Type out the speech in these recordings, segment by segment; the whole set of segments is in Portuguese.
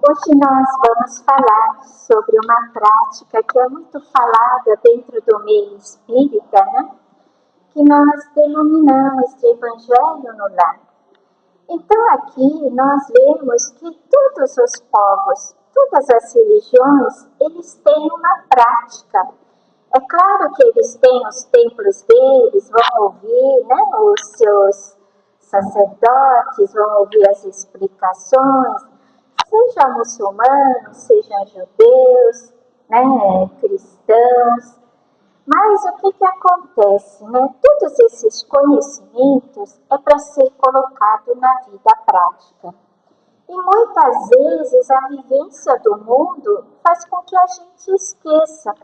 Hoje nós vamos falar sobre uma prática que é muito falada dentro do meio espírita, né? Que nós denominamos de Evangelho no Lar. Então aqui nós vemos que todos os povos, todas as religiões, eles têm uma prática. É claro que eles têm os templos deles, vão ouvir, né, os seus sacerdotes, vão ouvir as explicações, sejam muçulmanos, sejam judeus, né, cristãos. Mas o que acontece, né? Todos esses conhecimentos é para ser colocado na vida prática. E muitas vezes a vivência do mundo faz com que a gente esqueça.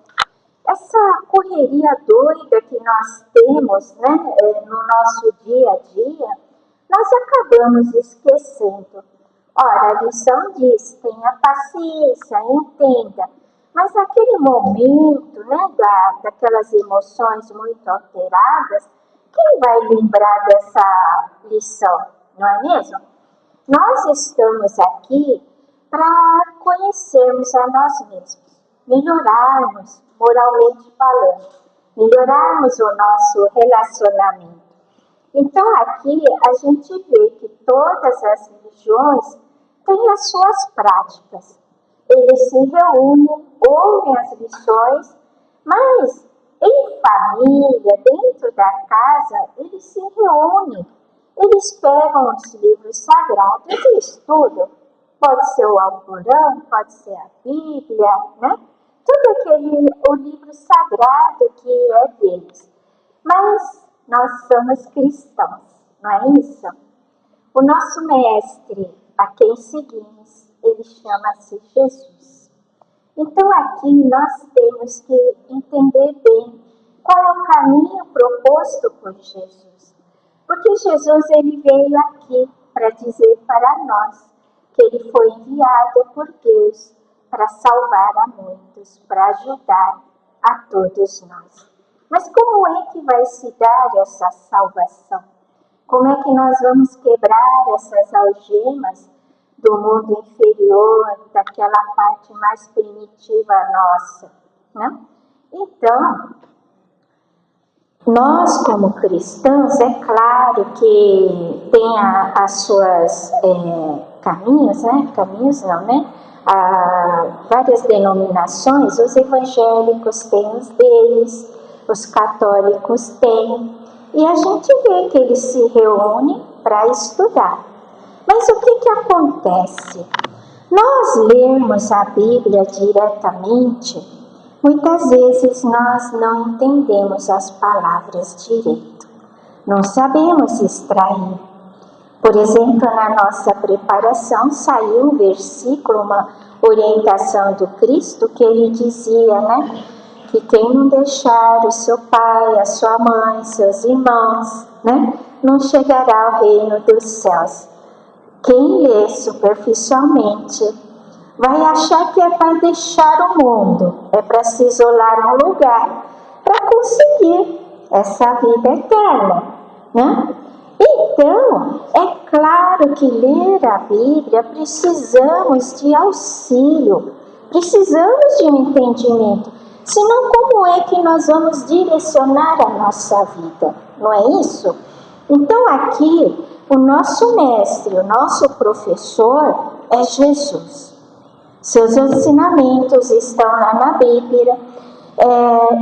Essa correria doida que nós temos, né, no nosso dia a dia, nós acabamos esquecendo. Ora, a lição diz, tenha paciência, entenda. Mas naquele momento, né, daquelas emoções muito alteradas, quem vai lembrar dessa lição, não é mesmo? Nós estamos aqui para conhecermos a nós mesmos, melhorarmos moralmente falando, melhorarmos o nosso relacionamento. Então aqui a gente vê que todas as religiões têm as suas práticas. Eles se reúnem, ouvem as lições, mas em família, dentro da casa, eles se reúnem. Eles pegam os livros sagrados e estudam. Pode ser o Alcorão, pode ser a Bíblia, né? Tudo o livro sagrado que é deles. Mas nós somos cristãos, não é isso? O nosso mestre, a quem seguimos, ele chama-se Jesus. Então aqui nós temos que entender bem qual é o caminho proposto por Jesus. Porque Jesus ele veio aqui para dizer para nós que ele foi enviado por Deus para salvar a muitos, para ajudar a todos nós. Mas como é que vai se dar essa salvação? Como é que nós vamos quebrar essas algemas do mundo inferior, daquela parte mais primitiva nossa, né? Então, nós como cristãos, é claro que tem as suas caminhos, né? Caminhos não, né? Várias denominações, os evangélicos têm os deles, os católicos têm, e a gente vê que eles se reúnem para estudar. Mas o que acontece? Nós lermos a Bíblia diretamente, muitas vezes nós não entendemos as palavras direito, não sabemos extrair. Por exemplo, na nossa preparação saiu um versículo, uma orientação do Cristo, que ele dizia, né? Que quem não deixar o seu pai, a sua mãe, seus irmãos, né? Não chegará ao reino dos céus. Quem lê superficialmente vai achar que é para deixar o mundo, é para se isolar num lugar, para conseguir essa vida eterna, né? Então, é claro que ler a Bíblia precisamos de auxílio, precisamos de um entendimento, senão como é que nós vamos direcionar a nossa vida, não é isso? Então aqui, o nosso mestre, o nosso professor é Jesus. Seus ensinamentos estão lá na Bíblia,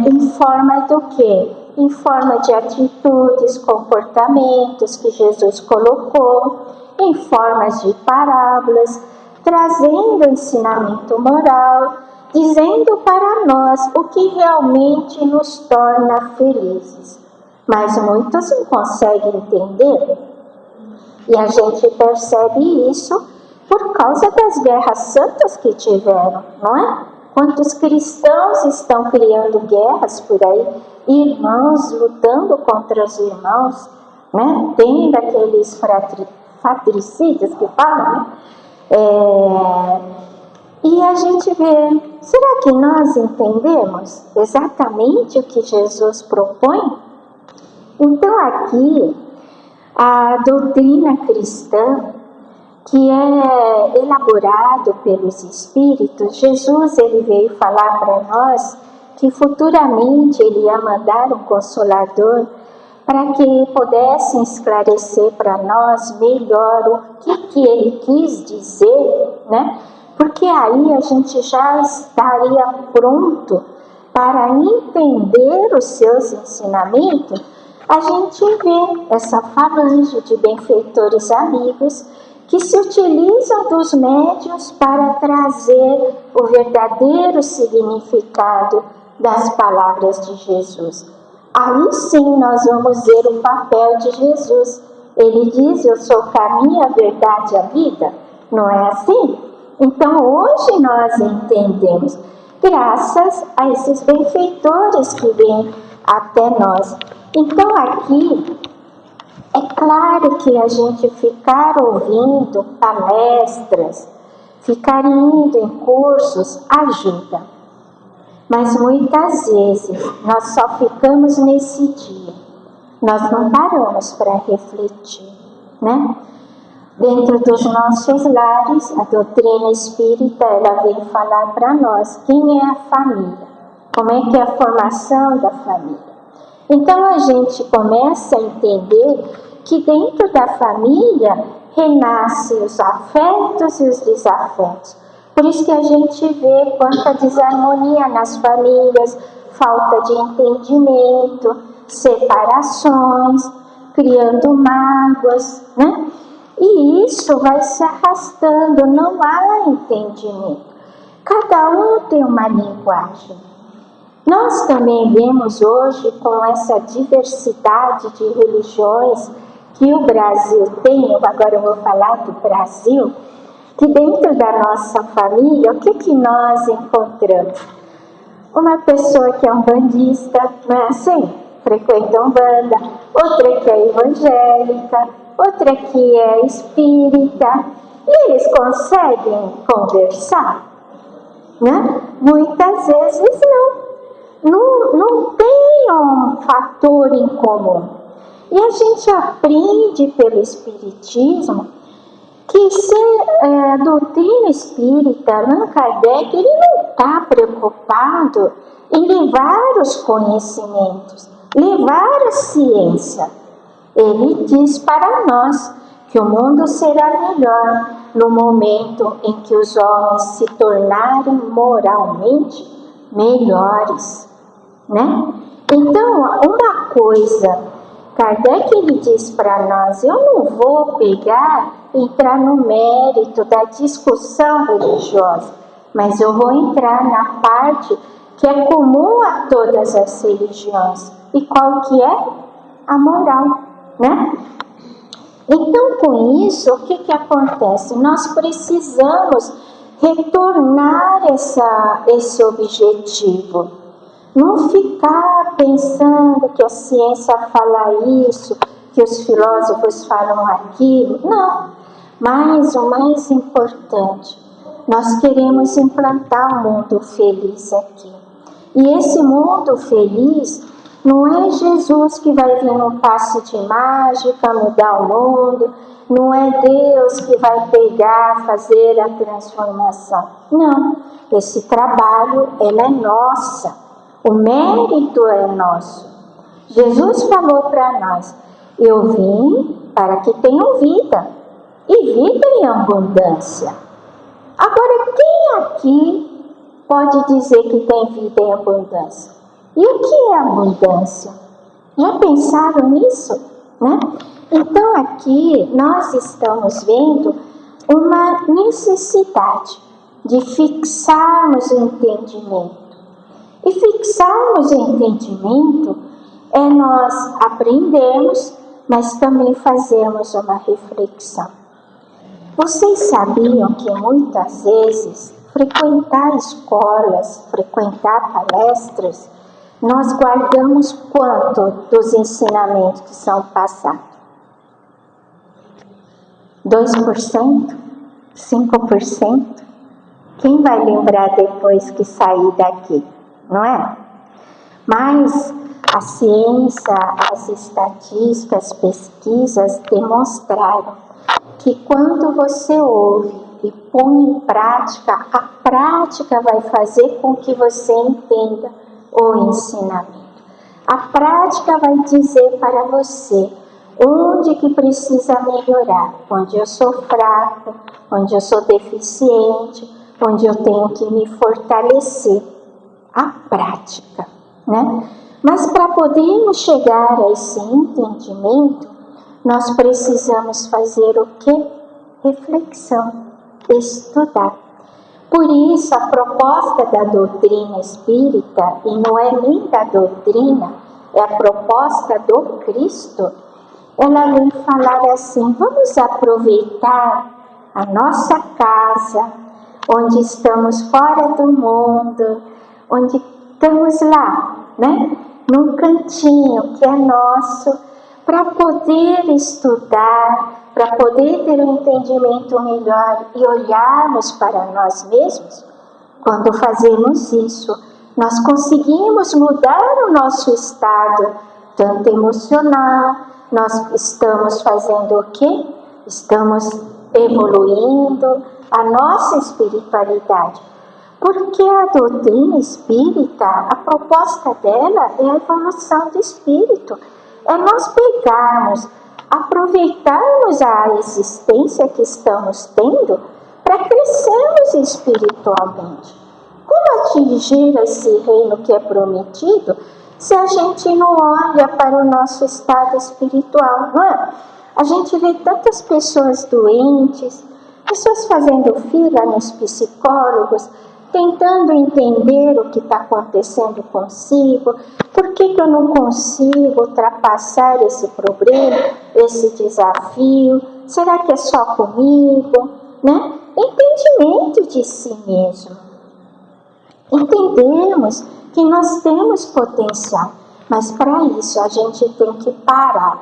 em forma do quê? Em forma de atitudes, comportamentos que Jesus colocou, em formas de parábolas, trazendo ensinamento moral, dizendo para nós o que realmente nos torna felizes. Mas muitos não conseguem entender, e a gente percebe isso por causa das guerras santas que tiveram, não é? Quantos cristãos estão criando guerras por aí, irmãos lutando contra os irmãos, né? Tendo aqueles fratricídios que falam, né? E a gente vê, será que nós entendemos exatamente o que Jesus propõe? Então aqui, a doutrina cristã, que é elaborado pelos Espíritos, Jesus ele veio falar para nós que futuramente ele ia mandar um Consolador para que pudesse esclarecer para nós melhor o que ele quis dizer, né? Porque aí a gente já estaria pronto para entender os seus ensinamentos. A gente vê essa falange de benfeitores amigos que se utilizam dos médiuns para trazer o verdadeiro significado das palavras de Jesus. Aí sim nós vamos ver o papel de Jesus. Ele diz: eu sou o caminho, a verdade e a vida. Não é assim? Então hoje nós entendemos, graças a esses benfeitores que vêm até nós. Então aqui, é claro que a gente ficar ouvindo palestras, ficar indo em cursos, ajuda. Mas muitas vezes nós só ficamos nesse dia. Nós não paramos para refletir, né? Dentro dos nossos lares, a doutrina espírita, ela vem falar para nós quem é a família, como é que é a formação da família. Então a gente começa a entender que dentro da família renascem os afetos e os desafetos. Por isso que a gente vê quanta desarmonia nas famílias, falta de entendimento, separações, criando mágoas, né? E isso vai se arrastando, não há entendimento. Cada um tem uma linguagem. Nós também vemos hoje, com essa diversidade de religiões que o Brasil tem, agora eu vou falar do Brasil, que dentro da nossa família, o que nós encontramos? Uma pessoa que é umbandista, não é assim? Frequenta Umbanda, outra que é evangélica, outra que é espírita, e eles conseguem conversar, né? Muitas vezes não tem um fator em comum. E a gente aprende pelo Espiritismo que a doutrina espírita, Allan Kardec, ele não está preocupado em levar os conhecimentos, levar a ciência. Ele diz para nós que o mundo será melhor no momento em que os homens se tornarem moralmente melhores, né? Então, uma coisa, Kardec ele diz para nós: eu não vou entrar no mérito da discussão religiosa, mas eu vou entrar na parte que é comum a todas as religiões. E qual que é? A moral, né? Então, com isso, o que acontece? Nós precisamos retornar esse objetivo. Não ficar pensando que a ciência fala isso, que os filósofos falam aquilo. Não. Mas o mais importante, nós queremos implantar um mundo feliz aqui. E esse mundo feliz não é Jesus que vai vir num passe de mágica, mudar o mundo. Não é Deus que vai fazer a transformação. Não. Esse trabalho, ela é nossa. O mérito é nosso. Jesus falou para nós: eu vim para que tenham vida, e vida em abundância. Agora, quem aqui pode dizer que tem vida em abundância? E o que é abundância? Já pensaram nisso? Né? Então aqui nós estamos vendo uma necessidade de fixarmos o entendimento. E fixarmos o entendimento é nós aprendermos, mas também fazermos uma reflexão. Vocês sabiam que muitas vezes frequentar escolas, frequentar palestras, nós guardamos quanto dos ensinamentos que são passados? 2%? 5%? Quem vai lembrar depois que sair daqui? Não é? Mas a ciência, as estatísticas, as pesquisas demonstraram que quando você ouve e põe em prática, a prática vai fazer com que você entenda o ensinamento. A prática vai dizer para você onde que precisa melhorar, onde eu sou fraco, onde eu sou deficiente, onde eu tenho que me fortalecer. A prática, né? Mas para podermos chegar a esse entendimento, nós precisamos fazer o quê? Reflexão, estudar. Por isso, a proposta da doutrina espírita, e não é nem da doutrina, é a proposta do Cristo, ela vem falar assim: vamos aproveitar a nossa casa, onde estamos fora do mundo, onde estamos lá, né? Num cantinho que é nosso, para poder estudar, para poder ter um entendimento melhor e olharmos para nós mesmos. Quando fazemos isso, nós conseguimos mudar o nosso estado, tanto emocional. Nós estamos fazendo o quê? Estamos evoluindo a nossa espiritualidade. Porque a doutrina espírita, a proposta dela é a evolução do espírito. É nós pegarmos, aproveitarmos a existência que estamos tendo para crescermos espiritualmente. Como atingir esse reino que é prometido se a gente não olha para o nosso estado espiritual, não é? A gente vê tantas pessoas doentes, pessoas fazendo fila nos psicólogos, tentando entender o que está acontecendo consigo, por que eu não consigo ultrapassar esse problema, esse desafio, será que é só comigo, né? Entendimento de si mesmo. Entendemos que nós temos potencial, mas para isso a gente tem que parar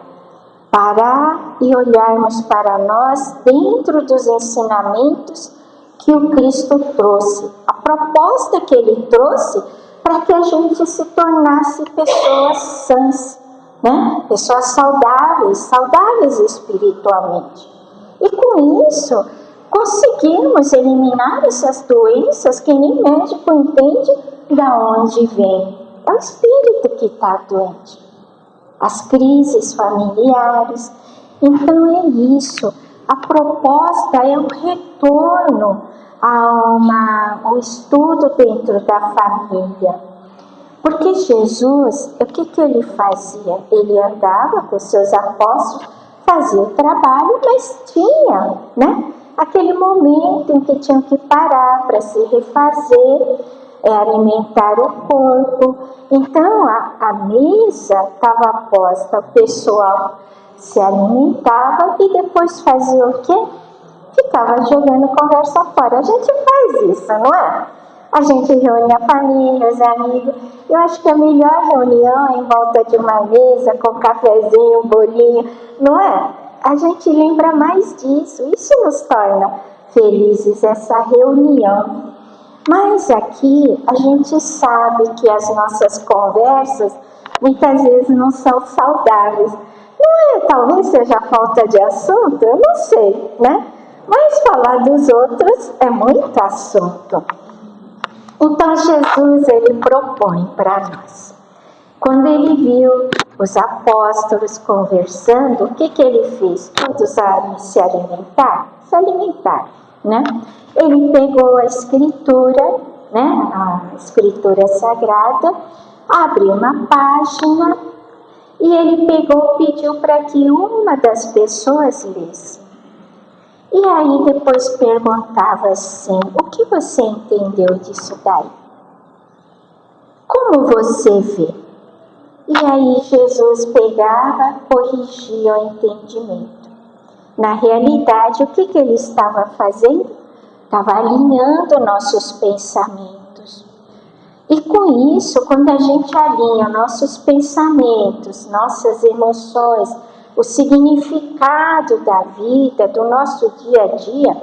e olharmos para nós dentro dos ensinamentos que o Cristo trouxe, a proposta que ele trouxe para que a gente se tornasse pessoas sãs, né? Pessoas saudáveis espiritualmente. E com isso, conseguimos eliminar essas doenças que nem médico entende de onde vem. É o espírito que está doente. As crises familiares. Então é isso. A proposta é um retorno ao estudo dentro da família. Porque Jesus, o que ele fazia? Ele andava com seus apóstolos, fazia o trabalho, mas tinha, né? Aquele momento em que tinham que parar para se refazer, alimentar o corpo. Então a mesa estava posta, o pessoal se alimentava e depois fazia o quê? Ficava jogando conversa fora. A gente faz isso, não é? A gente reúne a família, os amigos. Eu acho que a melhor reunião é em volta de uma mesa, com um cafezinho, um bolinho, não é? A gente lembra mais disso. Isso nos torna felizes, essa reunião. Mas aqui a gente sabe que as nossas conversas muitas vezes não são saudáveis. Não é? Talvez seja falta de assunto, eu não sei, né? Mas falar dos outros é muito assunto. Então Jesus, ele propõe para nós. Quando ele viu os apóstolos conversando, o que ele fez? Todos se alimentar? Se alimentar, né? Ele pegou a escritura, né? A escritura sagrada, abriu uma página e ele pediu para que uma das pessoas lesse. E aí depois perguntava assim: o que você entendeu disso daí? Como você vê? E aí Jesus pegava, corrigia o entendimento. Na realidade, o que ele estava fazendo? Estava alinhando nossos pensamentos. E com isso, quando a gente alinha nossos pensamentos, nossas emoções, o significado da vida, do nosso dia a dia,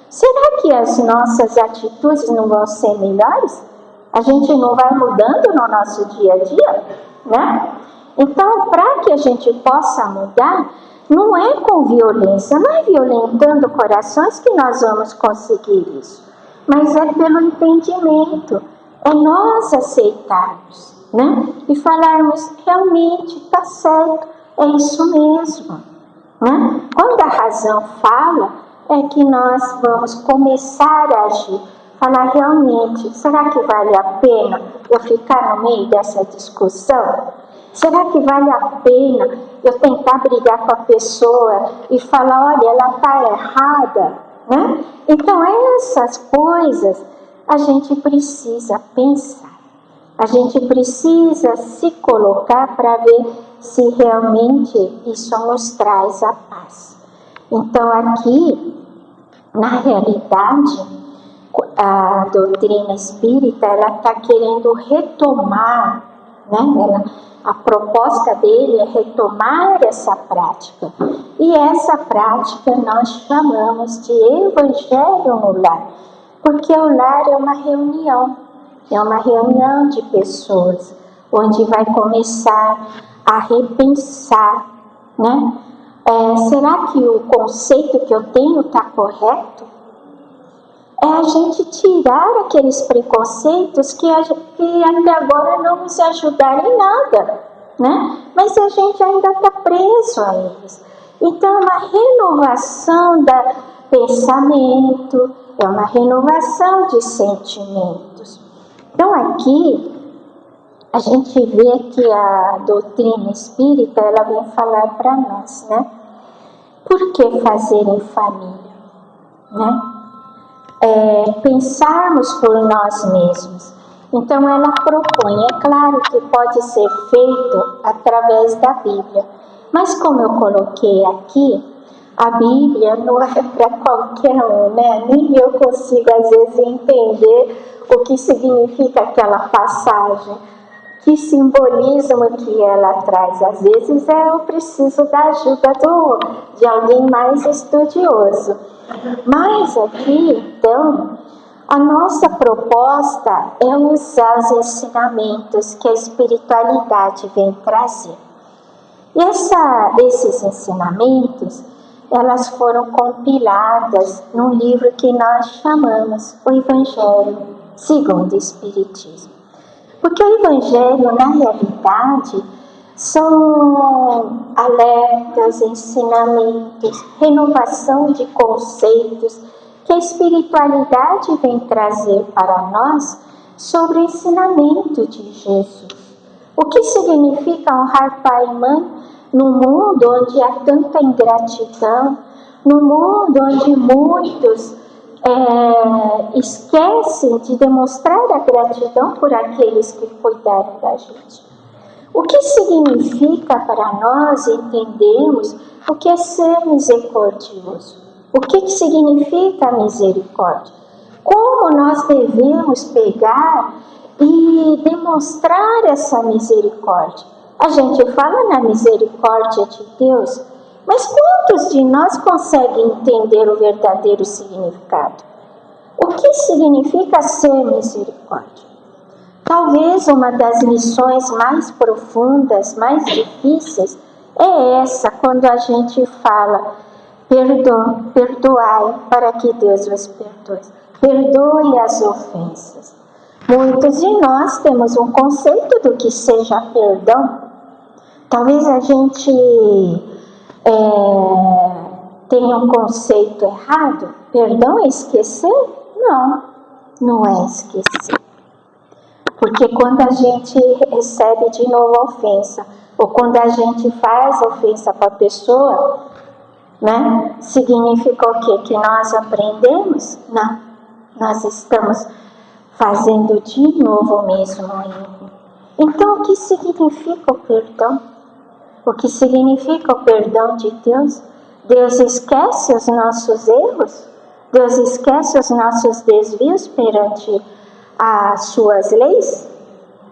será que as nossas atitudes não vão ser melhores? A gente não vai mudando no nosso dia a dia, né? Então, para que a gente possa mudar, Não é com violência, não é violentando corações que nós vamos conseguir isso, mas é pelo entendimento, é nós aceitarmos, né? E falarmos, realmente está certo, é isso mesmo, né? Quando a razão fala, é que nós vamos começar a agir, falar realmente, será que vale a pena eu ficar no meio dessa discussão? Será que vale a pena eu tentar brigar com a pessoa e falar, olha, ela está errada, né? Então essas coisas a gente precisa pensar, a gente precisa se colocar para ver se realmente isso nos traz a paz. Então aqui, na realidade, a doutrina espírita, ela está querendo retomar, né? A proposta dele é retomar essa prática. E essa prática nós chamamos de Evangelho no Lar, porque o lar é uma reunião de pessoas, onde vai começar a repensar, né? Será que o conceito que eu tenho está correto? É a gente tirar aqueles preconceitos que até agora não nos ajudaram em nada, né? Mas a gente ainda está preso a eles. Então é uma renovação do pensamento, é uma renovação de sentimentos. Então aqui a gente vê que a doutrina espírita, ela vem falar para nós, né? Por que fazer em família, né? Pensarmos por nós mesmos. Então ela propõe, é claro que pode ser feito através da Bíblia, mas como eu coloquei aqui, a Bíblia não é para qualquer um, né? Nem eu consigo às vezes entender o que significa aquela passagem, que simbolismo que ela traz. Às vezes eu preciso da ajuda de alguém mais estudioso. Mas aqui, então, a nossa proposta é usar os ensinamentos que a espiritualidade vem trazer. E esses ensinamentos, elas foram compiladas num livro que nós chamamos o Evangelho segundo o Espiritismo. Porque o Evangelho, na realidade, são alertas, ensinamentos, renovação de conceitos que a espiritualidade vem trazer para nós sobre o ensinamento de Jesus. O que significa honrar pai e mãe no mundo onde há tanta ingratidão, no mundo onde muitos esquecem de demonstrar a gratidão por aqueles que cuidaram da gente. O que significa para nós entendermos o que é ser misericordioso? O que significa a misericórdia? Como nós devemos pegar e demonstrar essa misericórdia? A gente fala na misericórdia de Deus, mas quantos de nós conseguem entender o verdadeiro significado? O que significa ser misericórdia? Talvez uma das lições mais profundas, mais difíceis, é essa, quando a gente fala, perdoai para que Deus vos perdoe. Perdoe as ofensas. Muitos de nós temos um conceito do que seja perdão. Talvez a gente tenha um conceito errado. Perdão é esquecer? Não, não é esquecer. Porque quando a gente recebe de novo a ofensa, ou quando a gente faz ofensa para a pessoa, né, significa o quê? Que nós aprendemos? Não, nós estamos fazendo de novo o mesmo erro. Então, o que significa o perdão? O que significa o perdão de Deus? Deus esquece os nossos erros? Deus esquece os nossos desvios perante as suas leis?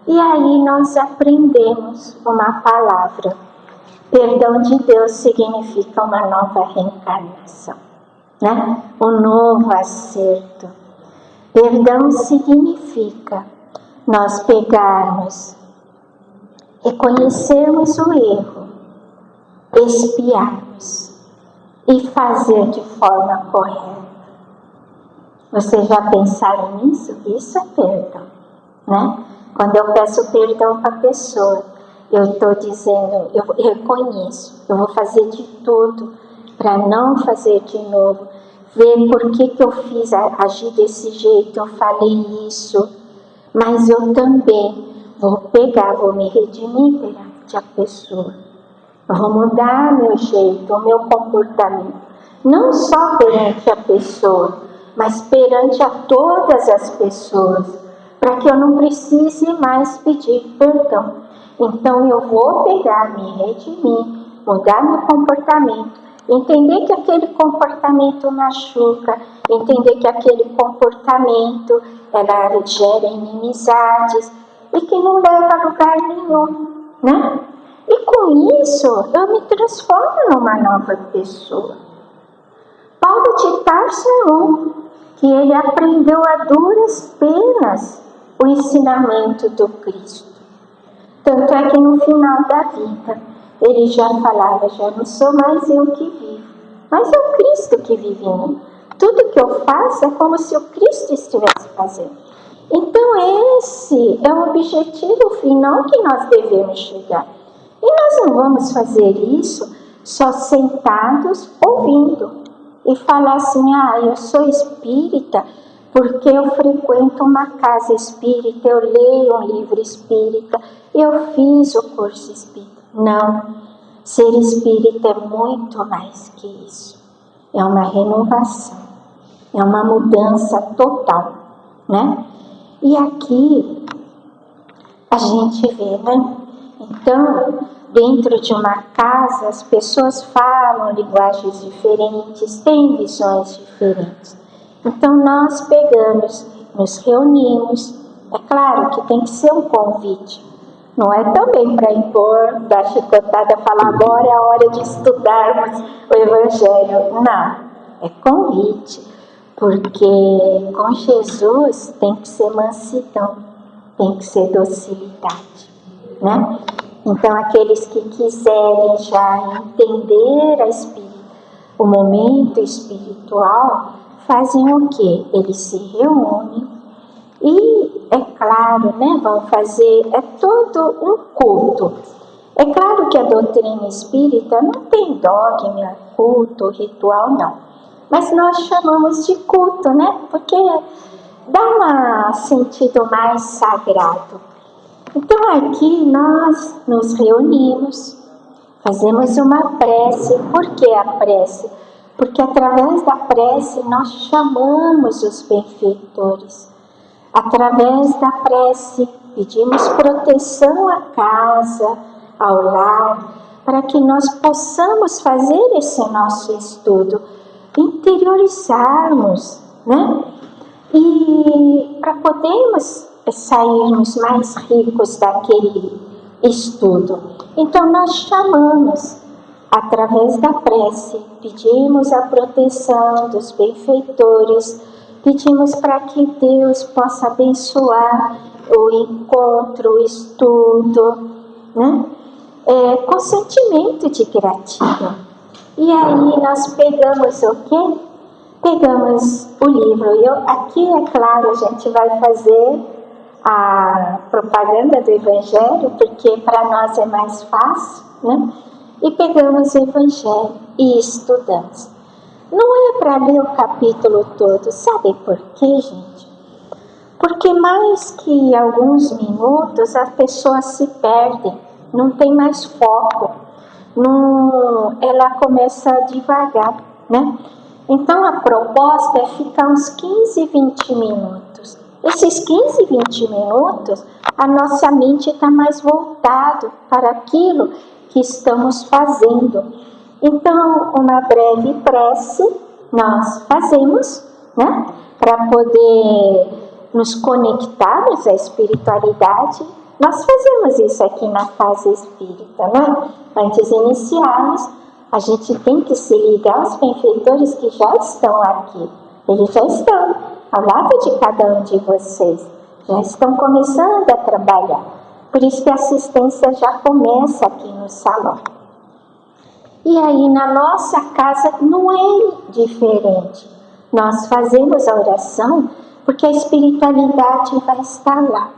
E aí nós aprendemos uma palavra. Perdão de Deus significa uma nova reencarnação, né? Um novo acerto. Perdão significa nós pegarmos, reconhecermos o erro expiarmos e fazer de forma correta. Vocês já pensaram nisso? Isso é perdão, né? Quando eu peço perdão para a pessoa, eu estou dizendo, eu reconheço, eu vou fazer de tudo para não fazer de novo, ver por que eu fiz, agir desse jeito, eu falei isso, mas eu também vou pegar, vou me redimir perante a pessoa, eu vou mudar meu jeito, o meu comportamento, não só perante a pessoa, mas perante a todas as pessoas, para que eu não precise mais pedir perdão. Então eu vou pegar, me redimir, mudar meu comportamento, entender que aquele comportamento machuca, entender que aquele comportamento gera inimizades e que não leva a lugar nenhum, né? E com isso eu me transformo numa nova pessoa. Paulo de Tarso é um que ele aprendeu a duras penas o ensinamento do Cristo. Tanto é que no final da vida ele já falava, já não sou mais eu que vivo, mas é o Cristo que vive em mim. Tudo que eu faço é como se o Cristo estivesse fazendo. Então esse é o objetivo final que nós devemos chegar. E nós não vamos fazer isso só sentados ouvindo e falar assim, eu sou espírita porque eu frequento uma casa espírita, eu leio um livro espírita, eu fiz o curso espírita. Não, ser espírita é muito mais que isso. É uma renovação, é uma mudança total, né? E aqui a gente vê, né? Então, dentro de uma casa, as pessoas falam linguagens diferentes, têm visões diferentes. Então, nós pegamos, nos reunimos. É claro que tem que ser um convite. Não é também para impor, dar chicotada, falar agora é a hora de estudarmos o Evangelho. Não, é convite. Porque com Jesus tem que ser mansidão, tem que ser docilidade, né? Então, aqueles que quiserem já entender o momento espiritual, fazem o quê? Eles se reúnem e, é claro, né, vão fazer, é todo um culto. É claro que a doutrina espírita não tem dogma, culto, ritual, não. Mas nós chamamos de culto, né? Porque dá um sentido mais sagrado. Então aqui nós nos reunimos, fazemos uma prece. Por que a prece? Porque através da prece nós chamamos os benfeitores. Através da prece pedimos proteção à casa, ao lar, para que nós possamos fazer esse nosso estudo, interiorizarmos, né? E para podermos sairmos mais ricos daquele estudo. Então nós chamamos, através da prece, pedimos a proteção dos benfeitores, pedimos para que Deus possa abençoar o encontro, o estudo, né? Com sentimento de gratidão. E aí nós pegamos o quê? Pegamos o livro. Aqui, é claro, a gente vai fazer a propaganda do Evangelho, porque para nós é mais fácil, né? E pegamos o Evangelho e estudamos. Não é para ler o capítulo todo, sabe por quê, gente? Porque mais que alguns minutos a pessoa se perde, não tem mais foco, ela começa a divagar, né? Então a proposta é ficar uns 15, 20 minutos. Esses 15, 20 minutos, a nossa mente está mais voltada para aquilo que estamos fazendo. Então, uma breve prece nós fazemos, né? Para poder nos conectarmos à espiritualidade. Nós fazemos isso aqui na casa espírita, né? Antes de iniciarmos, a gente tem que se ligar aos benfeitores que já estão aqui. Eles já estão ao lado de cada um de vocês. Já estão começando a trabalhar. Por isso que a assistência já começa aqui no salão. E aí na nossa casa não é diferente. Nós fazemos a oração porque a espiritualidade vai estar lá,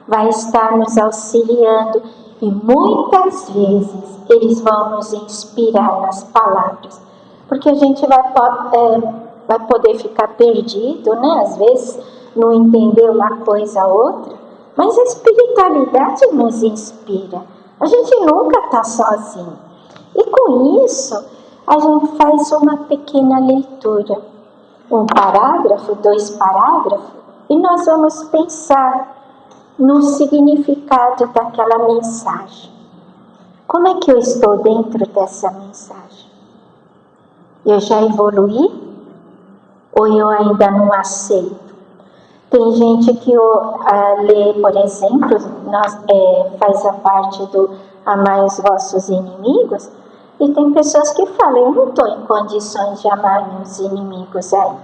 vai estar nos auxiliando e muitas vezes eles vão nos inspirar nas palavras, porque a gente vai poder ficar perdido, né? Às vezes não entender uma coisa ou outra, mas a espiritualidade nos inspira. A gente nunca está sozinho. E com isso, a gente faz uma pequena leitura, um parágrafo, 2 parágrafos, e nós vamos pensar no significado daquela mensagem. Como é que eu estou dentro dessa mensagem? Eu já evoluí? Ou eu ainda não aceito? Tem gente que lê, por exemplo, faz a parte do amar os vossos inimigos, e tem pessoas que falam, eu não estou em condições de amar meus inimigos ainda.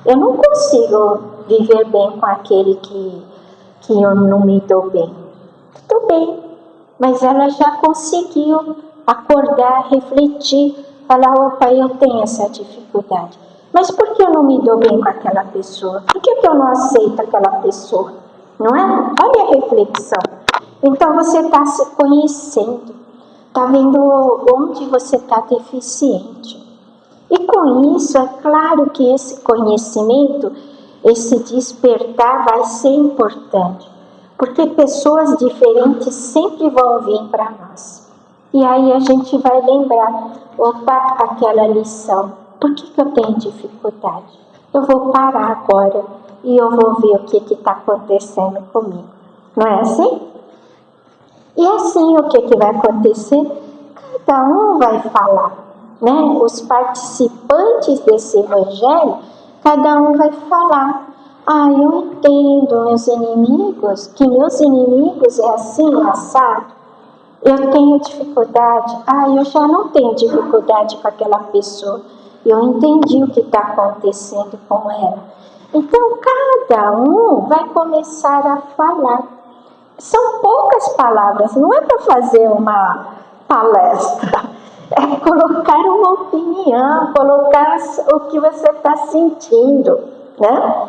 Eu não consigo viver bem com aquele que eu não me dou bem. Tudo bem, mas ela já conseguiu acordar, refletir, falar, opa, eu tenho essa dificuldade. Mas por que eu não me dou bem com aquela pessoa? Por que eu não aceito aquela pessoa? Não é? Olha a reflexão. Então você está se conhecendo, está vendo onde você está deficiente. E com isso, é claro que esse conhecimento, esse despertar vai ser importante, porque pessoas diferentes sempre vão vir para nós. E aí a gente vai lembrar, opa, aquela lição. Por que eu tenho dificuldade? Eu vou parar agora e eu vou ver o que está acontecendo comigo. Não é assim? E assim o que vai acontecer? Cada um vai falar, né? Os participantes desse evangelho, cada um vai falar. Ah, eu entendo meus inimigos, que meus inimigos é assim, assado. Eu tenho dificuldade. Ah, eu já não tenho dificuldade com aquela pessoa. Eu entendi o que está acontecendo com ela. Então, cada um vai começar a falar. São poucas palavras, não é para fazer uma palestra. É colocar uma opinião, colocar o que você está sentindo, né?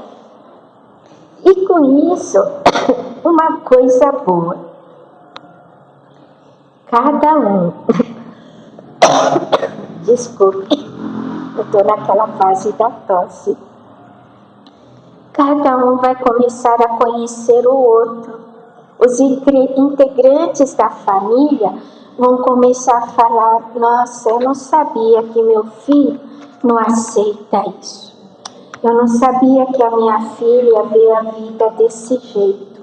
E com isso, uma coisa boa. Cada um... Desculpe. Eu estou naquela fase da tosse. Cada um vai começar a conhecer o outro. Os integrantes da família vão começar a falar, nossa, eu não sabia que meu filho não aceita isso. Eu não sabia que a minha filha vê a vida desse jeito.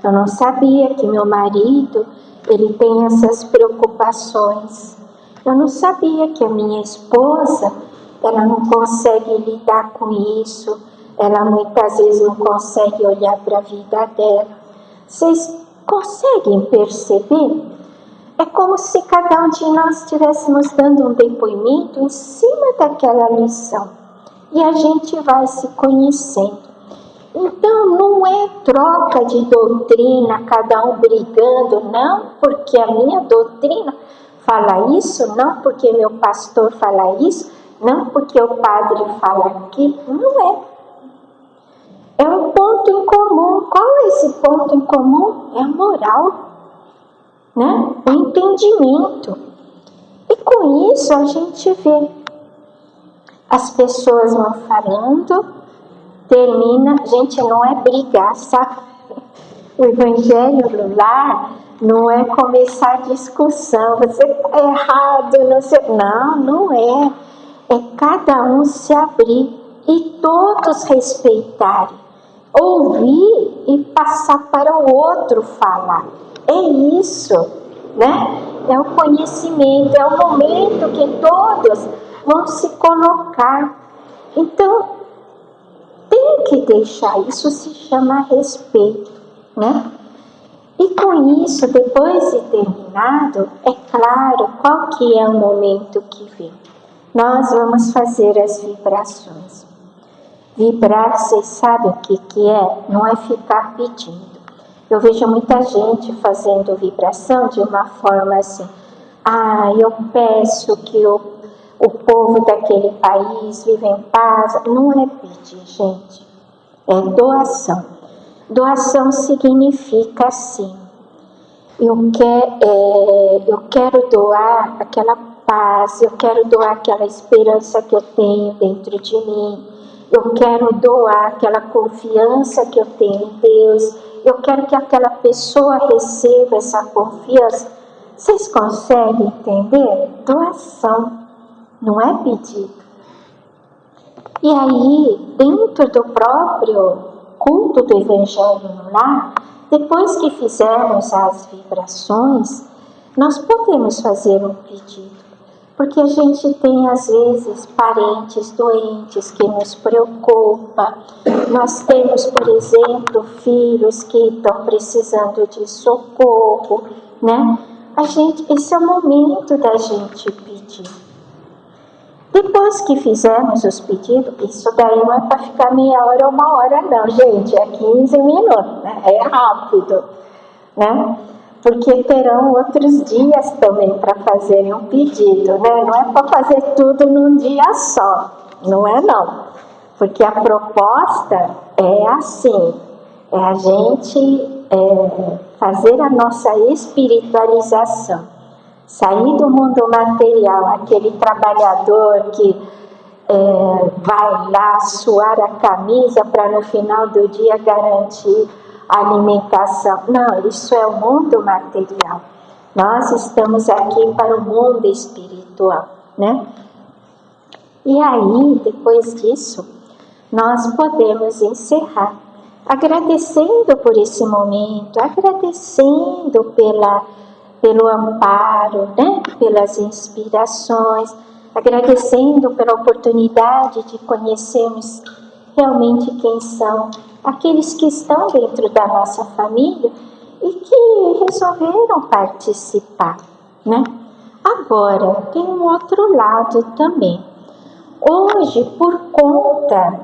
Eu não sabia que meu marido, ele tem essas preocupações. Eu não sabia que a minha esposa, ela não consegue lidar com isso, ela muitas vezes não consegue olhar para a vida dela. Vocês conseguem perceber? É como se cada um de nós estivéssemos dando um depoimento em cima daquela lição. E a gente vai se conhecendo. Então não é troca de doutrina, cada um brigando, não porque a minha doutrina fala isso, não porque meu pastor fala isso, não porque o padre fala aquilo, não é. É um ponto em comum. Qual é esse ponto em comum? É a moral, né? O entendimento. E com isso a gente vê. As pessoas vão falando, termina. Gente, não é brigar, sabe? O evangelho no lar não é começar discussão. Você está errado, não sei. Não, não é. É cada um se abrir e todos respeitarem, ouvir e passar para o outro falar. É isso, né? É o conhecimento, é o momento que todos vão se colocar. Então, tem que deixar, isso se chama respeito, né? E com isso, depois de terminado, é claro qual que é o momento que vem. Nós vamos fazer as vibrações. Vibrar, vocês sabem o que é? Não é ficar pedindo. Eu vejo muita gente fazendo vibração de uma forma assim, eu peço que o povo daquele país viva em paz. Não é pedir, gente, é doação. Doação significa assim: eu quero doar aquela paz, eu quero doar aquela esperança que eu tenho dentro de mim, eu quero doar aquela confiança que eu tenho em Deus, eu quero que aquela pessoa receba essa confiança. Vocês conseguem entender? Doação, não é pedido. E aí, dentro do próprio culto do Evangelho no Lar, depois que fizermos as vibrações, nós podemos fazer um pedido. Porque a gente tem, às vezes, parentes doentes que nos preocupam. Nós temos, por exemplo, filhos que estão precisando de socorro, né? Esse é o momento da gente pedir. Depois que fizermos os pedidos, isso daí não é para ficar meia hora ou uma hora não, gente, é 15 minutos, né? É rápido, né? Porque terão outros dias também para fazerem um pedido, né? Não é para fazer tudo num dia só, não é não. Porque a proposta é assim, é a gente fazer a nossa espiritualização. Sair do mundo material, aquele trabalhador que vai lá suar a camisa para no final do dia garantir a alimentação. Não, isso é o mundo material. Nós estamos aqui para o mundo espiritual, né? E aí, depois disso, nós podemos encerrar agradecendo por esse momento, agradecendo pelo amparo, né? Pelas inspirações, agradecendo pela oportunidade de conhecermos realmente quem são aqueles que estão dentro da nossa família e que resolveram participar, né? Agora, tem um outro lado também. Hoje, por conta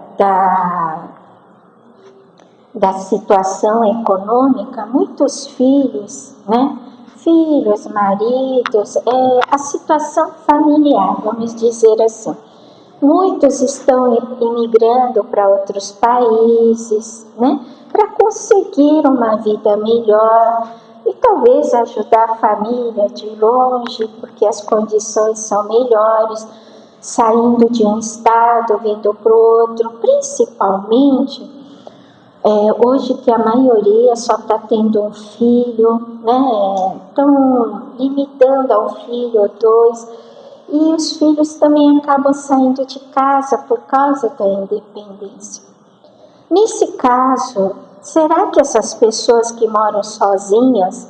da situação econômica, muitos filhos, né? Filhos, maridos, a situação familiar, vamos dizer assim. Muitos estão imigrando para outros países, né? Para conseguir uma vida melhor e talvez ajudar a família de longe, porque as condições são melhores, saindo de um estado, vindo para o outro, principalmente hoje que a maioria só está tendo um filho, né? Estão limitando a um filho ou dois, e os filhos também acabam saindo de casa por causa da independência. Nesse caso, será que essas pessoas que moram sozinhas,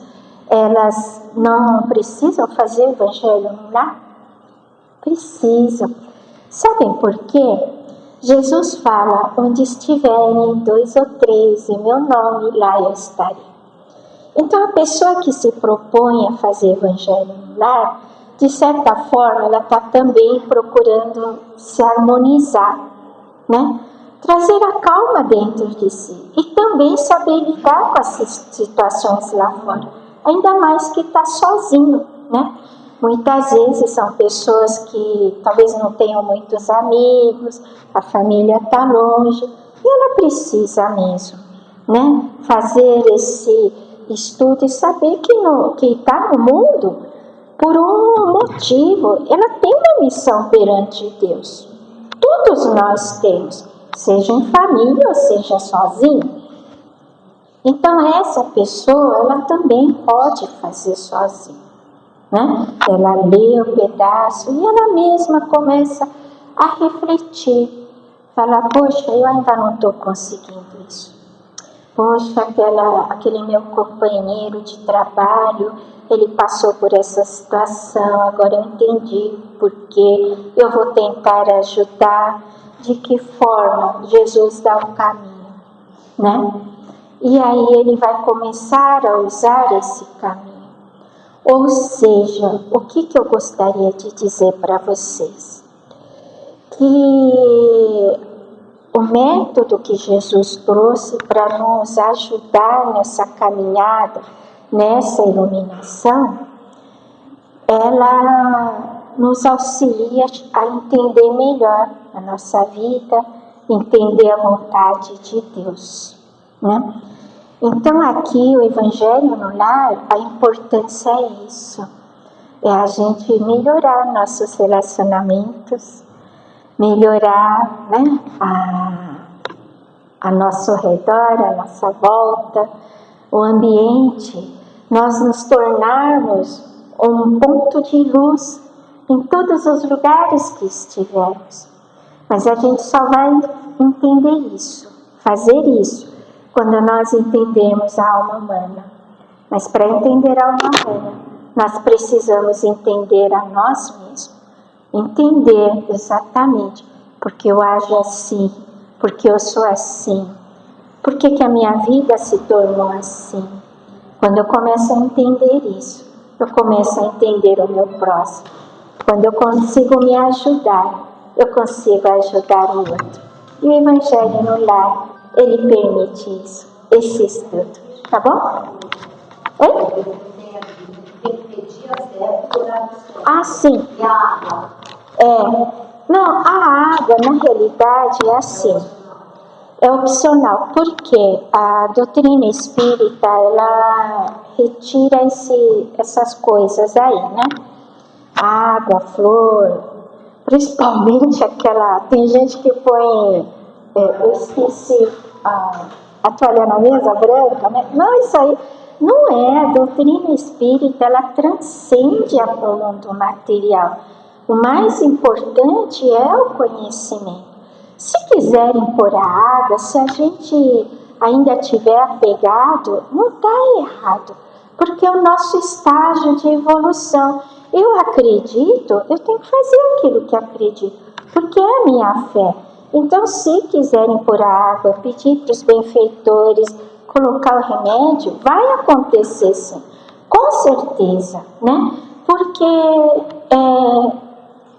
elas não precisam fazer o Evangelho no lar? Precisam. Sabem por quê? Jesus fala: onde estiverem 2 ou 3 em meu nome, lá eu estarei. Então, a pessoa que se propõe a fazer Evangelho no lar, de certa forma, ela está também procurando se harmonizar, né? Trazer a calma dentro de si e também saber lidar com as situações lá fora, ainda mais que está sozinho, né? Muitas vezes são pessoas que talvez não tenham muitos amigos, a família está longe, e ela precisa mesmo, né? Fazer esse estudo e saber que está no mundo por um motivo. Ela tem uma missão perante Deus. Todos nós temos, seja em família ou seja sozinho. Então essa pessoa, ela também pode fazer sozinha, né? Ela lê o pedaço e ela mesma começa a refletir. Fala: poxa, eu ainda não estou conseguindo isso. Poxa, aquele meu companheiro de trabalho, ele passou por essa situação, agora eu entendi por quê, eu vou tentar ajudar. De que forma? Jesus dá o caminho, né? E aí ele vai começar a usar esse caminho. Ou seja, o que eu gostaria de dizer para vocês? Que o método que Jesus trouxe para nos ajudar nessa caminhada, nessa iluminação, ela nos auxilia a entender melhor a nossa vida, entender a vontade de Deus, né? Então aqui o Evangelho no Lar, a importância é isso, é a gente melhorar nossos relacionamentos, melhorar, né, a nosso redor, a nossa volta, o ambiente, nós nos tornarmos um ponto de luz em todos os lugares que estivermos. Mas a gente só vai entender isso, fazer isso, quando nós entendermos a alma humana. Mas para entender a alma humana, nós precisamos entender a nós mesmos. Entender exatamente porque eu ajo assim, porque eu sou assim, por que a minha vida se tornou assim. Quando eu começo a entender isso, eu começo a entender o meu próximo. Quando eu consigo me ajudar, eu consigo ajudar o outro. E o Evangelho no Lar, ele permite isso, esse estudo. Tá bom? Oi? Ah, sim. Não, a água, na realidade, é assim. É opcional, porque a doutrina espírita, ela retira essas coisas aí, né? Água, flor, principalmente aquela... Tem gente que põe... eu esqueci a toalha na mesa branca, né? Não, isso aí não é. A doutrina espírita, ela transcende o mundo material. O mais importante é o conhecimento. Se quiserem pôr a água, se a gente ainda tiver apegado, não está errado, porque é o nosso estágio de evolução. Eu acredito, eu tenho que fazer aquilo que acredito, porque é a minha fé. Então, se quiserem pôr a água, pedir para os benfeitores, colocar o remédio, vai acontecer sim, com certeza, né? Porque,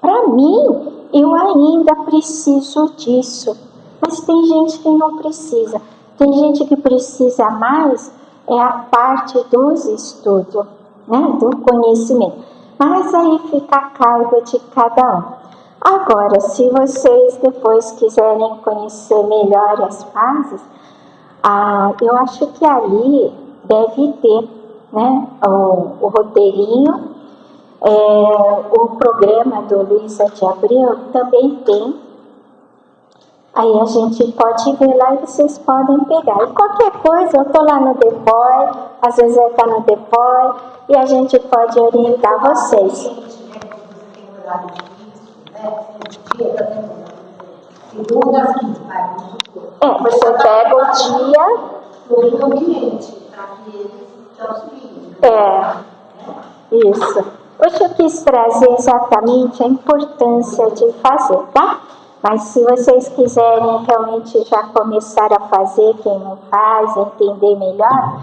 para mim, eu ainda preciso disso, mas tem gente que não precisa. Tem gente que precisa mais, a parte dos estudos, né, do conhecimento. Mas aí fica a cargo de cada um. Agora, se vocês depois quiserem conhecer melhor as fases, eu acho que ali deve ter, né, o roteirinho. O programa do Luísa de Abreu também tem. Aí a gente pode ver lá e vocês podem pegar. E qualquer coisa, eu estou lá no Depoy, às vezes eu estou no Depoy, e a gente pode orientar vocês. Você pega o dia... Isso. Hoje eu quis trazer exatamente a importância de fazer, tá? Mas se vocês quiserem realmente já começar a fazer, quem não faz, entender melhor,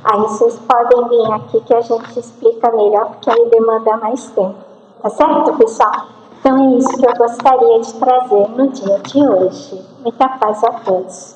aí vocês podem vir aqui que a gente explica melhor, porque aí demanda mais tempo. Tá certo, pessoal? Então é isso que eu gostaria de trazer no dia de hoje. Muita paz a todos.